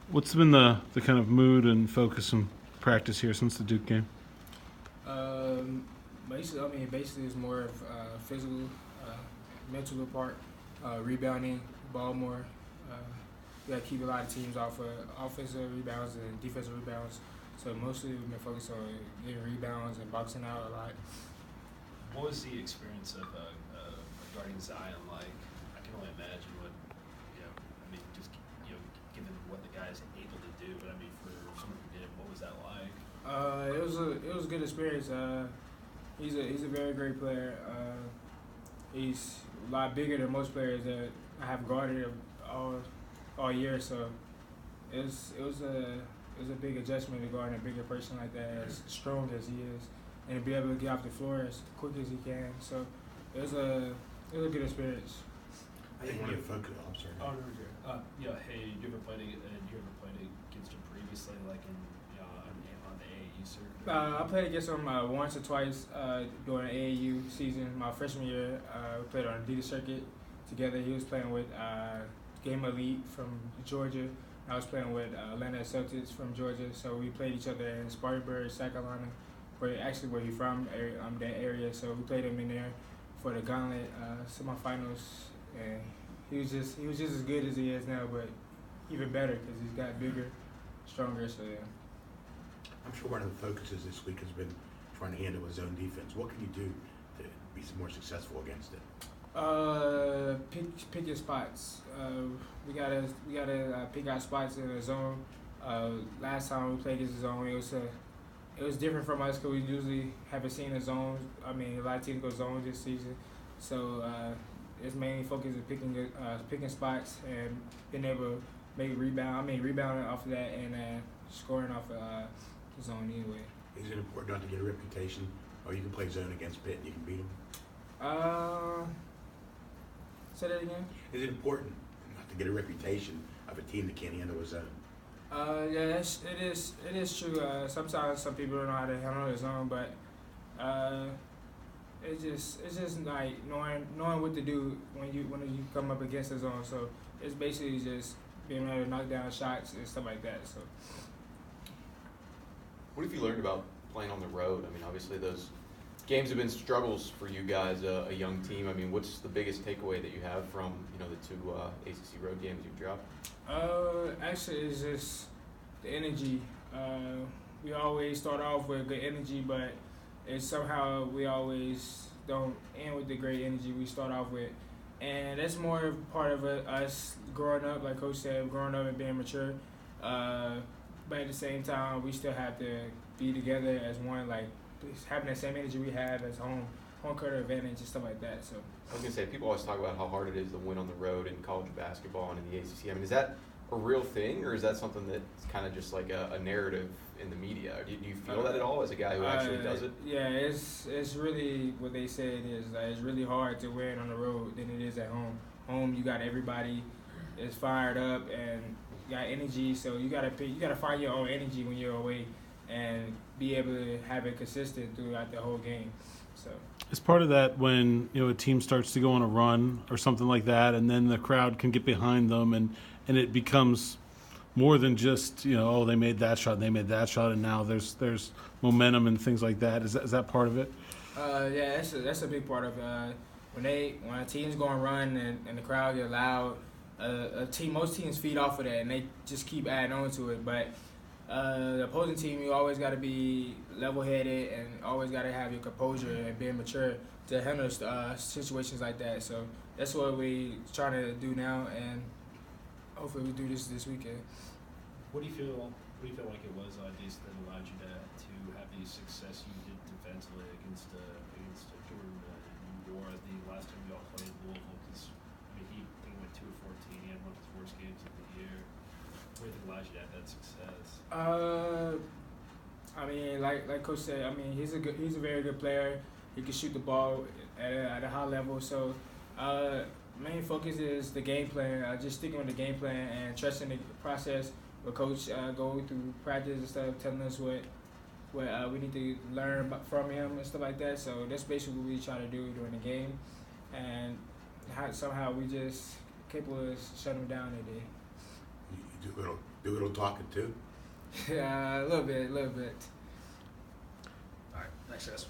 What's been the kind of mood and focus and practice here since the Duke game? Um, basically, it's more of physical, mental part, rebounding, ball more. Uh, we got to keep a lot of teams off of offensive rebounds and defensive rebounds. So mostly we've been focused on getting rebounds and boxing out a lot. What was the experience of guarding Zion like? I can only imagine what, just given what the guy's able to do. But I mean, for someone who did, what was that like? It was a good experience. He's a very great player. He's a lot bigger than most players that I have guarded all year. So it was a big adjustment to guarding a bigger person like that, as strong as he is, and to be able to get off the floor as quick as he can. So it was a good experience. I think one of the focus. I'm sorry. Oh no, hey, you ever played against him previously, like on the AAU circuit? I played against him once or twice during the AAU season. My freshman year, we played on the Au'Diese circuit together. He was playing with Game Elite from Georgia. I was playing with Atlanta Celtics from Georgia. So we played each other in Spartanburg, South Carolina, where he's from, that area. So we played him in there for the Gauntlet semifinals, and he was just as good as he is now, but even better because he's got bigger, stronger. So yeah. I'm sure one of the focuses this week has been trying to handle his own defense. What can you do to be more successful against it? Pick your spots. We gotta pick our spots in the zone. Last time we played this zone, it was different from us because we usually haven't seen a zone. I mean, a lot of teams go zone this season, so it's mainly focused on picking spots and being able to make rebounding off of that and scoring off of the zone anyway. Is it important not to get a reputation, or you can play zone against Pitt and you can beat them? Say that again? Is it important not to get a reputation of a team that can't handle a zone? Yeah, it is true. Sometimes some people don't know how to handle their zone, but it's just like knowing what to do when you come up against the zone. So it's basically just being able to knock down shots and stuff like that. So. What have you learned about playing on the road? I mean, obviously those games have been struggles for you guys, a young team. I mean, what's the biggest takeaway that you have from the two ACC road games you've dropped? Actually, it's just the energy. We always start off with good energy, but it's somehow we always don't end with the great energy we start off with. And that's more part of us growing up, like Coach said, growing up and being mature. But at the same time, we still have to be together as one, like having that same energy we have as home court advantage and stuff like that. So I was gonna say, people always talk about how hard it is to win on the road in college basketball and in the ACC. I mean, is that a real thing, or is that something that's kind of just like a narrative in the media? Do you feel that at all as a guy who actually does it? Yeah, it's really what they say it is. Like, it's really hard to win on the road than it is at home. Home, you got everybody is fired up and you got energy, so you gotta find your own energy when you're away and be able to have it consistent throughout the whole game. So Is part of that when a team starts to go on a run or something like that, and then the crowd can get behind them, and it becomes more than just they made that shot, and now there's momentum and things like that. Is that part of it? Yeah, that's a big part of when a team's going to run and the crowd get loud. Most teams feed off of that and they just keep adding on to it. But the opposing team, you always got to be level-headed and always got to have your composure and being mature to handle situations like that. So that's what we trying to do now, and hopefully we do this weekend. What do you feel like it was, Au'Diese, that allowed you to have the success you did defensively against Jordan? You were the last time you all played Louisville, because he went 2 of 14. He had one of his worst games of the year. What do you think allowed you to have that success? Like Coach said, he's a very good player. He can shoot the ball at a high level. So main focus is the game plan. Just sticking with the game plan and trusting the process. With Coach going through practice and stuff, telling us what we need to learn from him and stuff like that. So that's basically what we try to do during the game, and somehow we just capable of shutting him down today. You do a little talking too? Yeah, a little bit. All right, thanks, guys.